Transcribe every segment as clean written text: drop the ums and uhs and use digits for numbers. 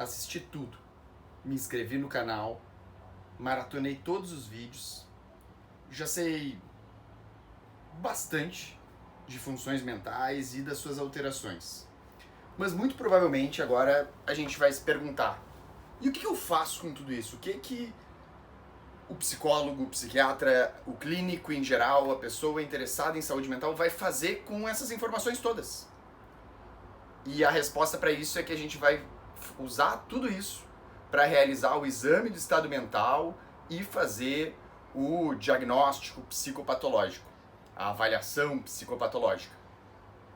assisti tudo, me inscrevi no canal, maratonei todos os vídeos, já sei bastante de funções mentais e das suas alterações. Mas muito provavelmente agora a gente vai se perguntar: e o que eu faço com tudo isso? O que o psicólogo, o psiquiatra, o clínico em geral, a pessoa interessada em saúde mental vai fazer com essas informações todas? E a resposta para isso é que a gente vai usar tudo isso para realizar o exame do estado mental e fazer o diagnóstico psicopatológico, a avaliação psicopatológica.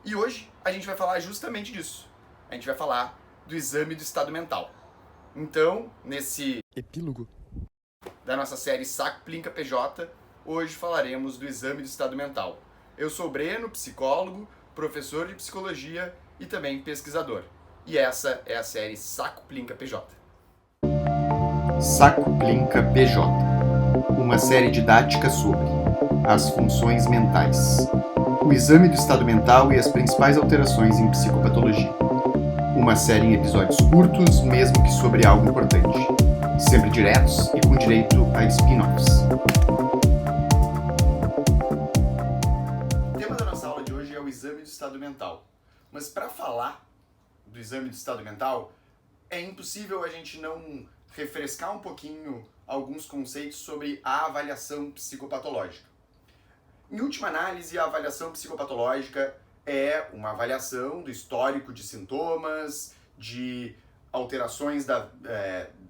E hoje a gente vai falar justamente disso. A gente vai falar do exame do estado mental. Então, nesse epílogo da nossa série Saco Plinca PJ, hoje falaremos do exame do estado mental. Eu sou o Breno, psicólogo, professor de psicologia e também pesquisador. E essa é a série Saco Plinca PJ. Saco Plinca PJ, uma série didática sobre as funções mentais, o exame do estado mental e as principais alterações em psicopatologia. Uma série em episódios curtos, mesmo que sobre algo importante, sempre diretos e com direito a spin-offs. O tema da nossa aula de hoje é o exame do estado mental. Mas para falar do exame do estado mental, é impossível a gente não refrescar um pouquinho alguns conceitos sobre a avaliação psicopatológica. Em última análise, a avaliação psicopatológica é uma avaliação do histórico de sintomas, de alterações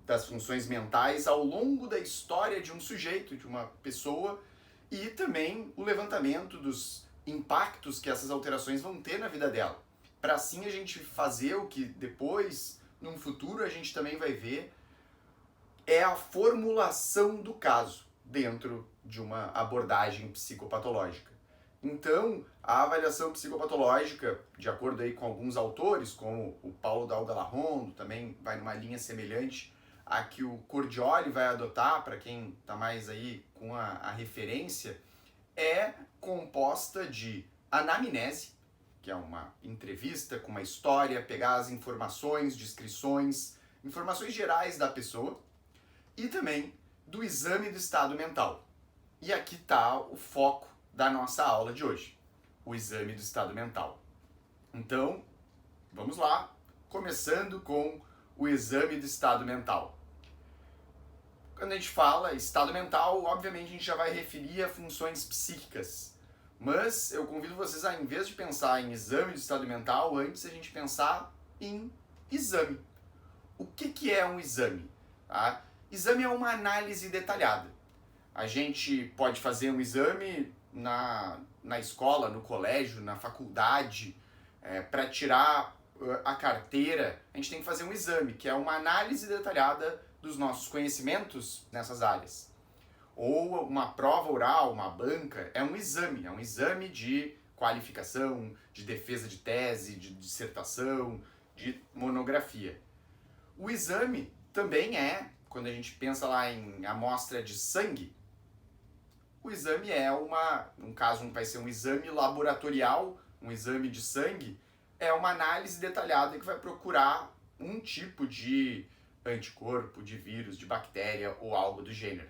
das funções mentais ao longo da história de um sujeito, de uma pessoa, e também o levantamento dos impactos que essas alterações vão ter na vida dela. Para assim a gente fazer o que depois, num futuro, a gente também vai ver é a formulação do caso dentro de uma abordagem psicopatológica. Então, a avaliação psicopatológica, de acordo aí com alguns autores, como o Paulo Dalgalarrondo, também vai numa linha semelhante a que o Cordioli vai adotar, para quem está mais aí com a referência, é composta de anamnese, que é uma entrevista com uma história, pegar as informações, descrições, informações gerais da pessoa, e também do exame do estado mental. E aqui está o foco da nossa aula de hoje, o exame do estado mental. Então, vamos lá, começando com o exame do estado mental. Quando a gente fala estado mental, obviamente a gente já vai referir a funções psíquicas, mas eu convido vocês a, em vez de pensar em exame do estado mental, antes a gente pensar em exame. O que é um exame? Tá? Exame é uma análise detalhada. A gente pode fazer um exame na escola, no colégio, na faculdade, para tirar a carteira, a gente tem que fazer um exame, que é uma análise detalhada dos nossos conhecimentos nessas áreas. Ou uma prova oral, uma banca, é um exame de qualificação, de defesa de tese, de dissertação, de monografia. O exame também quando a gente pensa lá em amostra de sangue, o exame no caso vai ser um exame laboratorial, um exame de sangue, é uma análise detalhada que vai procurar um tipo de anticorpo, de vírus, de bactéria ou algo do gênero.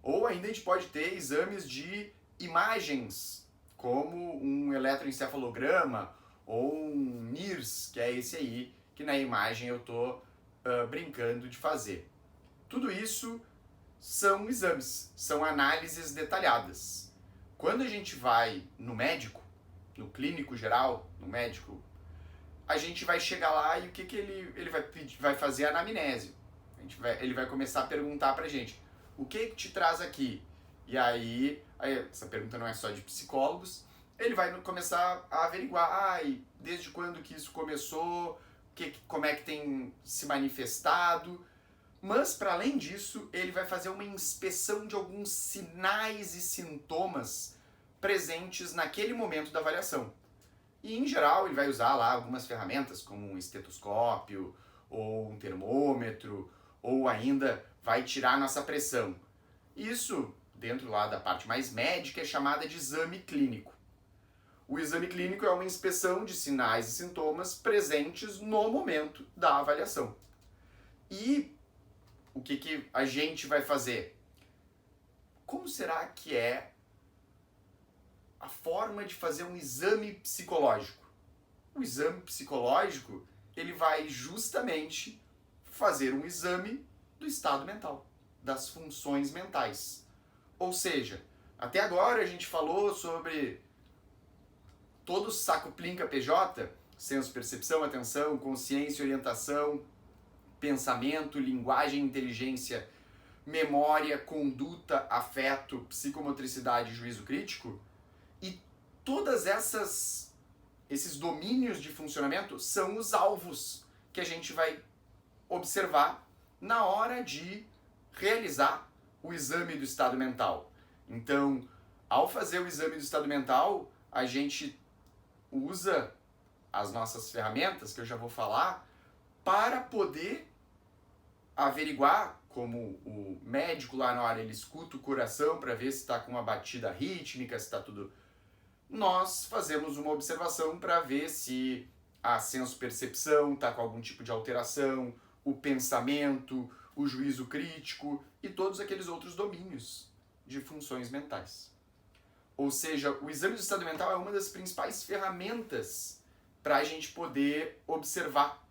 Ou ainda a gente pode ter exames de imagens, como um eletroencefalograma ou um NIRS, que é esse aí, que na imagem eu estou brincando de fazer. Tudo isso são exames, são análises detalhadas. Quando a gente vai no médico, no clínico geral, no médico, a gente vai chegar lá e o que ele vai fazer? A anamnese. Ele vai começar a perguntar pra gente: o que te traz aqui? E aí, essa pergunta não é só de psicólogos, ele vai começar a averiguar, desde quando que isso começou, como é que tem se manifestado. Mas, para além disso, ele vai fazer uma inspeção de alguns sinais e sintomas presentes naquele momento da avaliação. E, em geral, ele vai usar lá algumas ferramentas, como um estetoscópio, ou um termômetro, ou ainda vai tirar nossa pressão. Isso, dentro lá da parte mais médica, é chamada de exame clínico. O exame clínico é uma inspeção de sinais e sintomas presentes no momento da avaliação. E o que a gente vai fazer? Como será que é a forma de fazer um exame psicológico? O exame psicológico, ele vai justamente fazer um exame do estado mental, das funções mentais. Ou seja, até agora a gente falou sobre todo o saco plinca PJ, senso, percepção, atenção, consciência, orientação, pensamento, linguagem, inteligência, memória, conduta, afeto, psicomotricidade e juízo crítico. E todas esses domínios de funcionamento são os alvos que a gente vai observar na hora de realizar o exame do estado mental. Então, ao fazer o exame do estado mental, a gente usa as nossas ferramentas, que eu já vou falar, para poder averiguar, como o médico lá na hora ele escuta o coração para ver se está com uma batida rítmica, se está tudo. Nós fazemos uma observação para ver se a senso-percepção está com algum tipo de alteração, o pensamento, o juízo crítico e todos aqueles outros domínios de funções mentais. Ou seja, o exame do estado mental é uma das principais ferramentas para a gente poder observar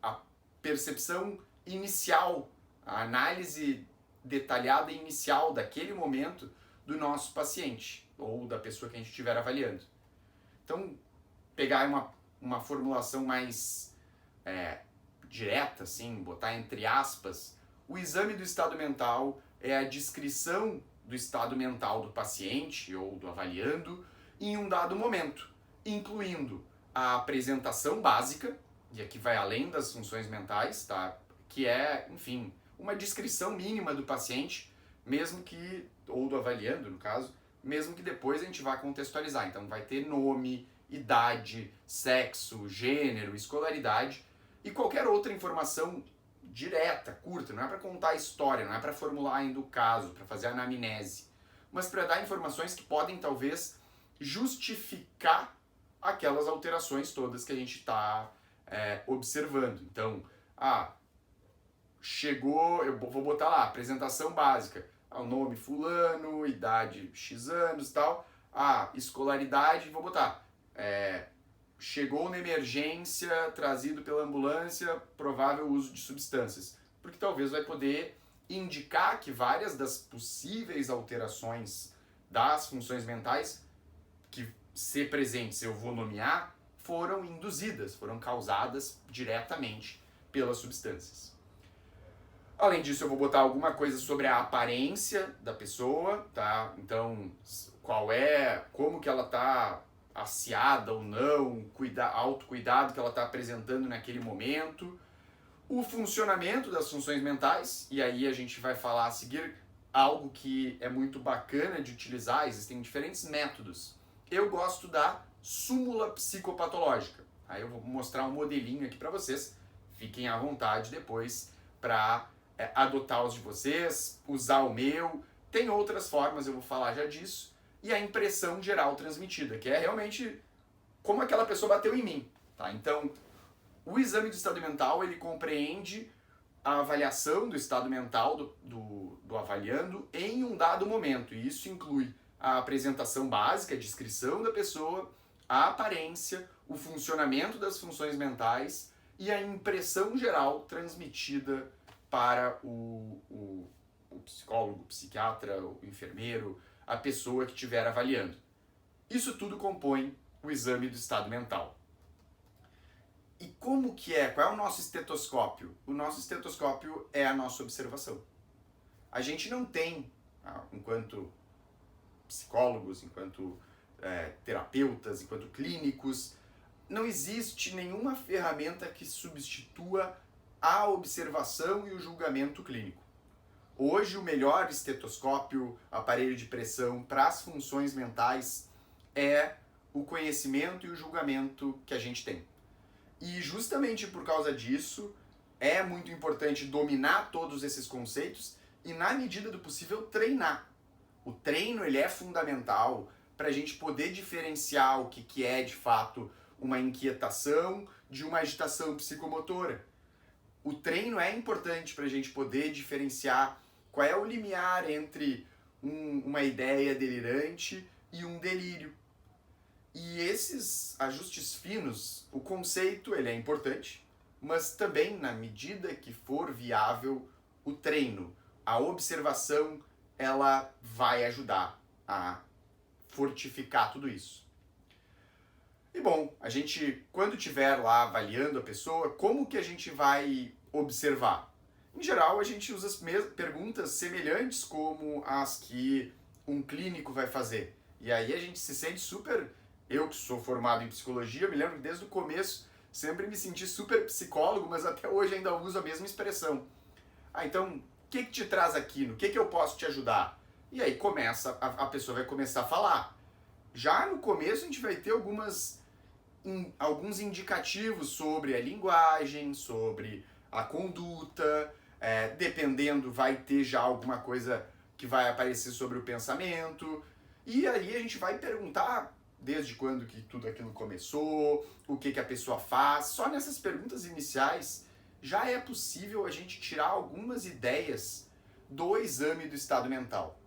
a percepção inicial, a análise detalhada inicial daquele momento do nosso paciente ou da pessoa que a gente estiver avaliando. Então, pegar uma formulação mais direta, assim, botar entre aspas, o exame do estado mental é a descrição do estado mental do paciente ou do avaliando em um dado momento, incluindo a apresentação básica, e aqui vai além das funções mentais, tá? Que é, enfim, uma descrição mínima do paciente, mesmo que, ou do avaliando, no caso, mesmo que depois a gente vá contextualizar. Então vai ter nome, idade, sexo, gênero, escolaridade e qualquer outra informação direta, curta, não é para contar a história, não é para formular ainda o caso, para fazer a anamnese, mas para dar informações que podem talvez justificar aquelas alterações todas que a gente está observando. Então, chegou, eu vou botar lá, apresentação básica, o nome fulano, idade X anos e tal, escolaridade, vou botar, chegou na emergência, trazido pela ambulância, provável uso de substâncias, porque talvez vai poder indicar que várias das possíveis alterações das funções mentais que ser presentes eu vou nomear, foram induzidas, foram causadas diretamente pelas substâncias. Além disso, eu vou botar alguma coisa sobre a aparência da pessoa, tá? Então, como que ela está asseada ou não, autocuidado que ela está apresentando naquele momento, o funcionamento das funções mentais, e aí a gente vai falar a seguir algo que é muito bacana de utilizar, existem diferentes métodos. Eu gosto da súmula psicopatológica. Aí eu vou mostrar um modelinho aqui para vocês. Fiquem à vontade depois para adotar os de vocês, usar o meu. Tem outras formas, eu vou falar já disso. E a impressão geral transmitida, que é realmente como aquela pessoa bateu em mim. Tá? Então, o exame do estado mental, ele compreende a avaliação do estado mental do avaliando em um dado momento. E isso inclui a apresentação básica, a descrição da pessoa, a aparência, o funcionamento das funções mentais e a impressão geral transmitida para o psicólogo, o psiquiatra, o enfermeiro, a pessoa que estiver avaliando. Isso tudo compõe o exame do estado mental. E como que é? Qual é o nosso estetoscópio? O nosso estetoscópio é a nossa observação. A gente não tem, enquanto psicólogos, enquanto terapeutas, enquanto clínicos, não existe nenhuma ferramenta que substitua a observação e o julgamento clínico. Hoje, o melhor estetoscópio, aparelho de pressão para as funções mentais é o conhecimento e o julgamento que a gente tem. E justamente por causa disso, é muito importante dominar todos esses conceitos e, na medida do possível, treinar. O treino ele é fundamental para a gente poder diferenciar o que é, de fato, uma inquietação de uma agitação psicomotora. O treino é importante para a gente poder diferenciar qual é o limiar entre uma ideia delirante e um delírio. E esses ajustes finos, o conceito ele é importante, mas também, na medida que for viável, o treino, a observação, ela vai ajudar a fortificar tudo isso. E bom, a gente, quando estiver lá avaliando a pessoa, como que a gente vai observar? Em geral, a gente usa as perguntas semelhantes como as que um clínico vai fazer. E aí a gente se sente super... Eu que sou formado em psicologia, me lembro que desde o começo sempre me senti super psicólogo, mas até hoje ainda uso a mesma expressão. Então, o que te traz aqui? No que eu posso te ajudar? E aí a pessoa vai começar a falar. Já no começo a gente vai ter alguns indicativos sobre a linguagem, sobre a conduta, dependendo vai ter já alguma coisa que vai aparecer sobre o pensamento, e aí a gente vai perguntar desde quando que tudo aquilo começou, o que a pessoa faz. Só nessas perguntas iniciais já é possível a gente tirar algumas ideias do exame do estado mental.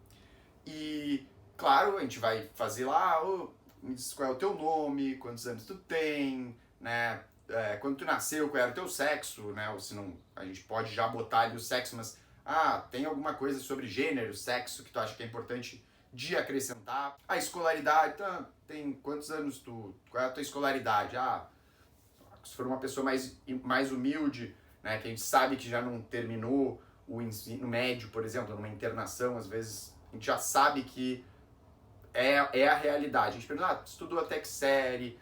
E, claro, a gente vai fazer lá, me diz qual é o teu nome, quantos anos tu tem, né? Quando tu nasceu, qual era o teu sexo, né? Ou se não, a gente pode já botar ali o sexo, mas tem alguma coisa sobre gênero, sexo que tu acha que é importante de acrescentar. A escolaridade, tem quantos anos qual é a tua escolaridade? Se for uma pessoa mais humilde, né, que a gente sabe que já não terminou o ensino médio, por exemplo, numa internação, às vezes a gente já sabe que é a realidade. A gente pergunta, estudou até que série?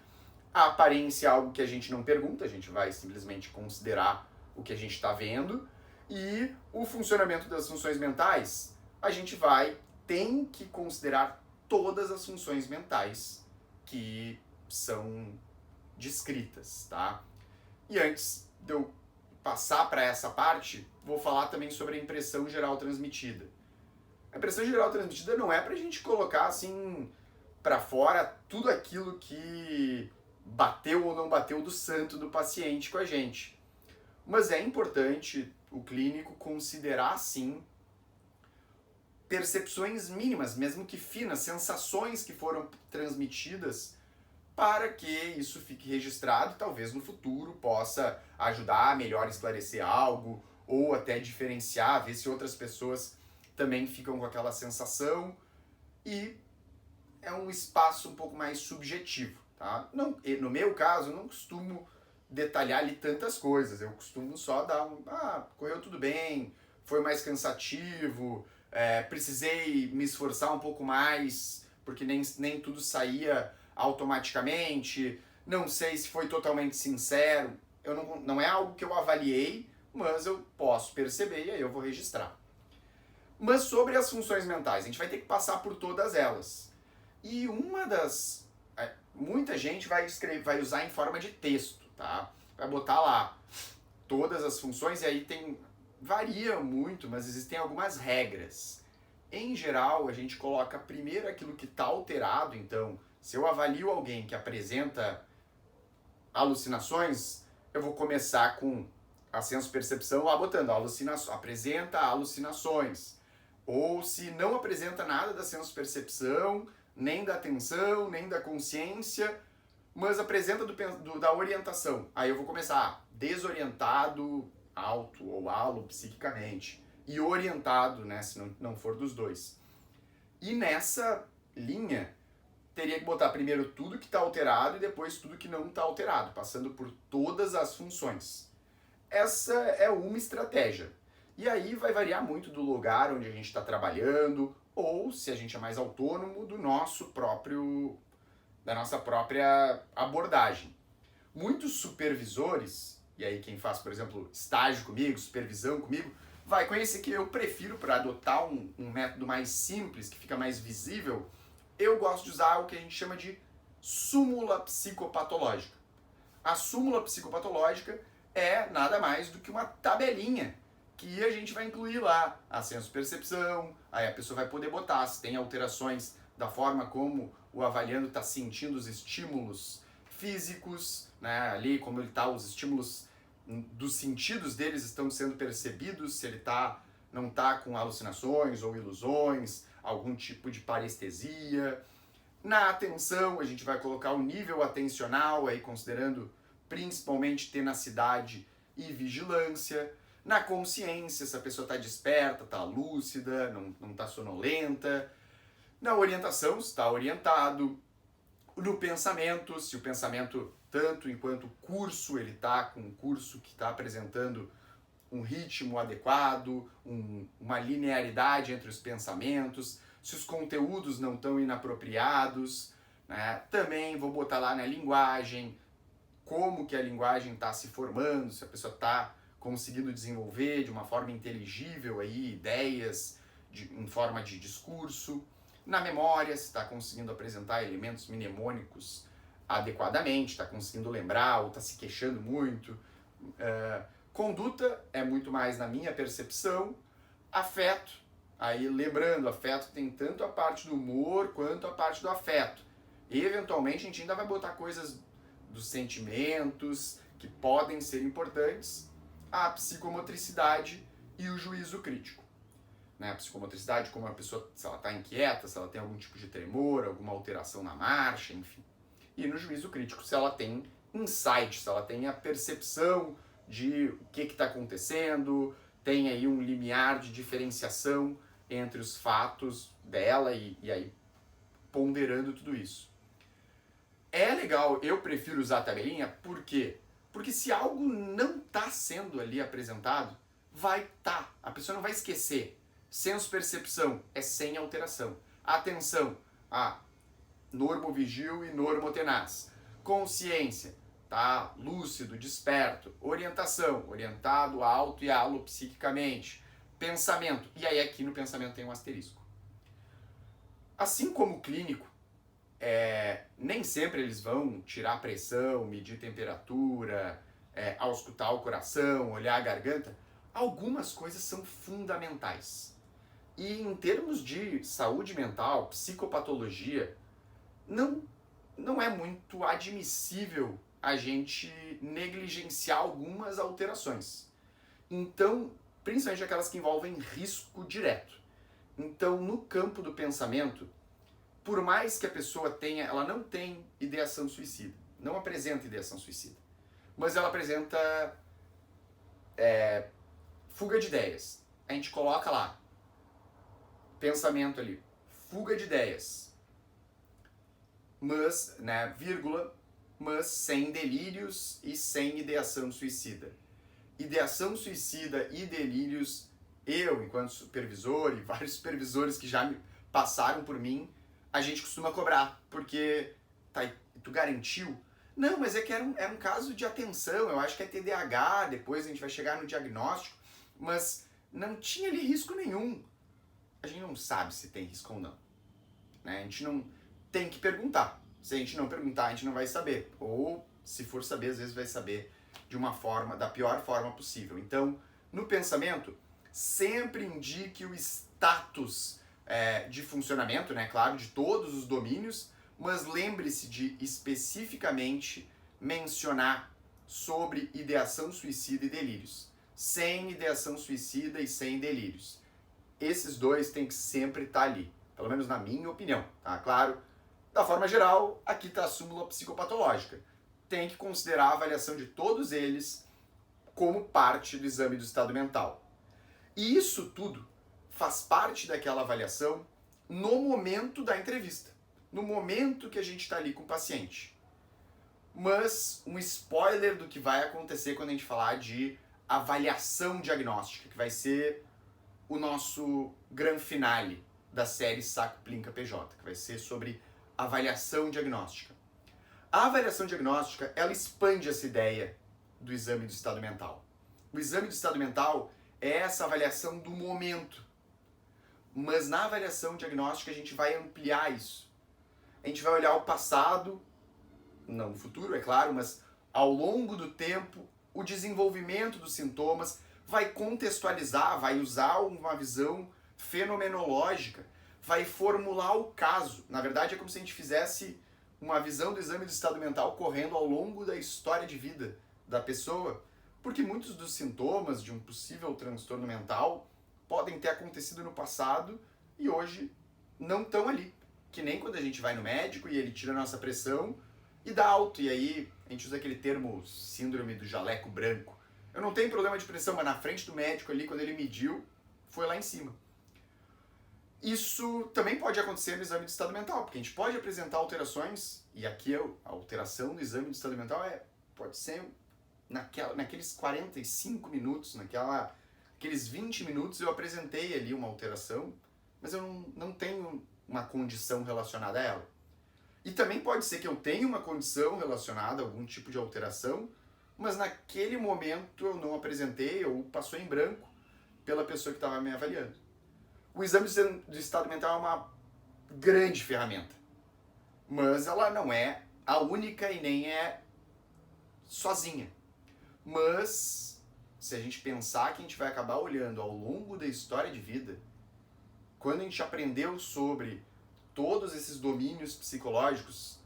A aparência é algo que a gente não pergunta, a gente vai simplesmente considerar o que a gente está vendo. E o funcionamento das funções mentais, a gente tem que considerar todas as funções mentais que são descritas, tá? E antes de eu passar para essa parte, vou falar também sobre a impressão geral transmitida. A impressão geral transmitida não é para a gente colocar assim para fora tudo aquilo que bateu ou não bateu do santo do paciente com a gente. Mas é importante o clínico considerar, sim, percepções mínimas, mesmo que finas, sensações que foram transmitidas, para que isso fique registrado e talvez no futuro possa ajudar a melhor esclarecer algo ou até diferenciar, ver se outras pessoas também ficam com aquela sensação. E é um espaço um pouco mais subjetivo, tá? Não, no meu caso, eu não costumo detalhar ali tantas coisas, eu costumo só dar correu tudo bem, foi mais cansativo, precisei me esforçar um pouco mais, porque nem tudo saía automaticamente, não sei se foi totalmente sincero, não é algo que eu avaliei, mas eu posso perceber e aí eu vou registrar. Mas sobre as funções mentais, a gente vai ter que passar por todas elas. E muita gente vai usar em forma de texto, tá? Vai botar lá todas as funções e aí varia muito, mas existem algumas regras. Em geral, a gente coloca primeiro aquilo que está alterado. Então, se eu avalio alguém que apresenta alucinações, eu vou começar com a senso-percepção lá botando apresenta alucinações. Ou se não apresenta nada da senso-percepção, nem da atenção, nem da consciência, mas apresenta da orientação. Aí eu vou começar desorientado, alto ou alo psiquicamente, e orientado, né, se não for dos dois. E nessa linha, teria que botar primeiro tudo que está alterado e depois tudo que não está alterado, passando por todas as funções. Essa é uma estratégia. E aí vai variar muito do lugar onde a gente está trabalhando, ou se a gente é mais autônomo, da nossa própria abordagem. Muitos supervisores, e aí quem faz, por exemplo, estágio comigo, supervisão comigo, vai conhecer que eu prefiro, para adotar um método mais simples, que fica mais visível, eu gosto de usar o que a gente chama de súmula psicopatológica. A súmula psicopatológica é nada mais do que uma tabelinha que a gente vai incluir lá a senso-percepção, aí a pessoa vai poder botar se tem alterações da forma como o avaliando está sentindo os estímulos físicos, né, ali como ele está, os estímulos dos sentidos deles estão sendo percebidos, se ele não está com alucinações ou ilusões, algum tipo de parestesia. Na atenção, a gente vai colocar o nível atencional, aí considerando principalmente tenacidade e vigilância. Na consciência, se a pessoa está desperta, está lúcida, não está sonolenta. Na orientação, se está orientado. No pensamento, se o pensamento, tanto enquanto curso, ele está com um curso que está apresentando um ritmo adequado, uma linearidade entre os pensamentos, se os conteúdos não estão inapropriados, né? Também vou botar lá na linguagem, como que a linguagem está se formando, se a pessoa está conseguindo desenvolver de uma forma inteligível aí, ideias em forma de discurso. Na memória, se está conseguindo apresentar elementos mnemônicos adequadamente, está conseguindo lembrar ou está se queixando muito. Conduta é muito mais na minha percepção. Afeto, aí lembrando, afeto tem tanto a parte do humor quanto a parte do afeto. E eventualmente a gente ainda vai botar coisas dos sentimentos que podem ser importantes, a psicomotricidade e o juízo crítico. Né? A psicomotricidade, como a pessoa, se ela está inquieta, se ela tem algum tipo de tremor, alguma alteração na marcha, enfim. E no juízo crítico, se ela tem insight, se ela tem a percepção de o que está acontecendo, tem aí um limiar de diferenciação entre os fatos dela e aí ponderando tudo isso. É legal, eu prefiro usar a tabelinha, por quê? Porque se algo não está sendo ali apresentado, vai estar. A pessoa não vai esquecer. Senso-percepção é sem alteração. Atenção, normovigil e normotenaz. Consciência, tá? Lúcido, desperto. Orientação, orientado, alto e alopsiquicamente. Pensamento, e aí aqui no pensamento tem um asterisco. Assim como o clínico, nem sempre eles vão tirar a pressão, medir temperatura, auscultar o coração, olhar a garganta. Algumas coisas são fundamentais. E em termos de saúde mental, psicopatologia, não é muito admissível a gente negligenciar algumas alterações. Então, principalmente aquelas que envolvem risco direto. Então, no campo do pensamento, por mais que a pessoa ela não tem ideação suicida, não apresenta ideação suicida, mas ela apresenta fuga de ideias. A gente coloca lá, pensamento ali, fuga de ideias, mas, né, vírgula, mas sem delírios e sem ideação suicida. Ideação suicida e delírios, eu, enquanto supervisor, e vários supervisores que já passaram por mim, a gente costuma cobrar, porque tu garantiu? Não, mas é que era um caso de atenção, eu acho que é TDAH, depois a gente vai chegar no diagnóstico, mas não tinha ali risco nenhum. A gente não sabe se tem risco ou não. Né? A gente não tem que perguntar. Se a gente não perguntar, a gente não vai saber. Ou, se for saber, às vezes vai saber de uma forma, da pior forma possível. Então, no pensamento, sempre indique o status de funcionamento, né? Claro, de todos os domínios, mas lembre-se de especificamente mencionar sobre ideação suicida e delírios. Sem ideação suicida e sem delírios. Esses dois têm que sempre estar ali, pelo menos na minha opinião, tá? Claro, da forma geral, aqui está a súmula psicopatológica. Tem que considerar a avaliação de todos eles como parte do exame do estado mental. E isso tudo faz parte daquela avaliação no momento da entrevista, no momento que a gente está ali com o paciente. Mas um spoiler do que vai acontecer quando a gente falar de avaliação diagnóstica, que vai ser o nosso grande finale da série Saco Plinca PJ, que vai ser sobre avaliação diagnóstica. A avaliação diagnóstica, ela expande essa ideia do exame do estado mental. O exame do estado mental é essa avaliação do momento. Mas na avaliação diagnóstica a gente vai ampliar isso. A gente vai olhar o passado, não o futuro, é claro, mas ao longo do tempo, o desenvolvimento dos sintomas, vai contextualizar, vai usar uma visão fenomenológica, vai formular o caso. Na verdade, é como se a gente fizesse uma visão do exame de estado mental correndo ao longo da história de vida da pessoa, porque muitos dos sintomas de um possível transtorno mental podem ter acontecido no passado e hoje não estão ali. Que nem quando a gente vai no médico e ele tira a nossa pressão e dá alto, e aí a gente usa aquele termo síndrome do jaleco branco. Eu não tenho problema de pressão, mas na frente do médico ali, quando ele mediu, foi lá em cima. Isso também pode acontecer no exame de estado mental, porque a gente pode apresentar alterações, e aqui a alteração do exame de estado mental pode ser naqueles 45 minutos, aqueles 20 minutos eu apresentei ali uma alteração, mas eu não tenho uma condição relacionada a ela. E também pode ser que eu tenha uma condição relacionada a algum tipo de alteração, mas naquele momento eu não apresentei ou passou em branco pela pessoa que estava me avaliando. O exame de estado mental é uma grande ferramenta, mas ela não é a única e nem é sozinha. Mas, se a gente pensar que a gente vai acabar olhando ao longo da história de vida, quando a gente aprendeu sobre todos esses domínios psicológicos,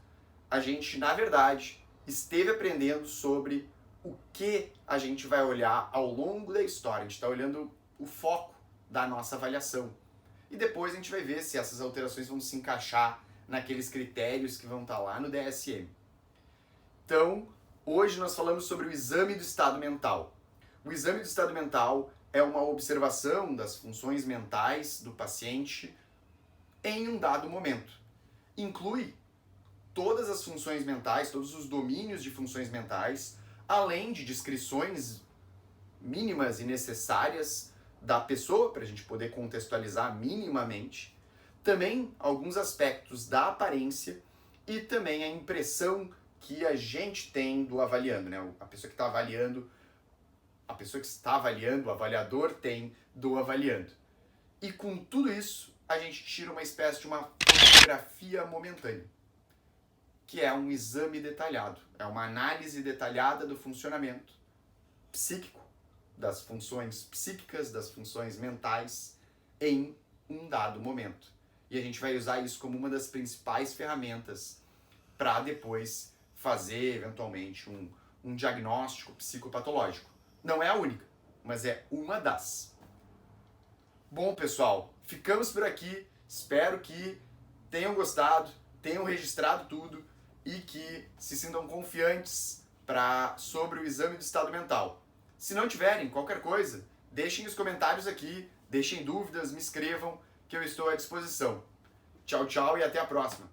a gente, na verdade, esteve aprendendo sobre o que a gente vai olhar ao longo da história. A gente está olhando o foco da nossa avaliação. E depois a gente vai ver se essas alterações vão se encaixar naqueles critérios que vão estar lá no DSM. Então, hoje nós falamos sobre o exame do estado mental. O exame do estado mental é uma observação das funções mentais do paciente em um dado momento. Inclui todas as funções mentais, todos os domínios de funções mentais, além de descrições mínimas e necessárias da pessoa, para a gente poder contextualizar minimamente, também alguns aspectos da aparência e também a impressão que a gente tem do avaliando, né? A pessoa que está avaliando, o avaliador tem do avaliando. E com tudo isso, a gente tira uma espécie de uma fotografia momentânea, que é um exame detalhado, é uma análise detalhada do funcionamento psíquico, das funções psíquicas, das funções mentais em um dado momento. E a gente vai usar isso como uma das principais ferramentas para depois fazer, eventualmente, um diagnóstico psicopatológico. Não é a única, mas é uma das. Bom, pessoal, ficamos por aqui. Espero que tenham gostado, tenham registrado tudo e que se sintam confiantes sobre o exame de estado mental. Se não tiverem qualquer coisa, deixem os comentários aqui, deixem dúvidas, me escrevam, que eu estou à disposição. Tchau, tchau e até a próxima.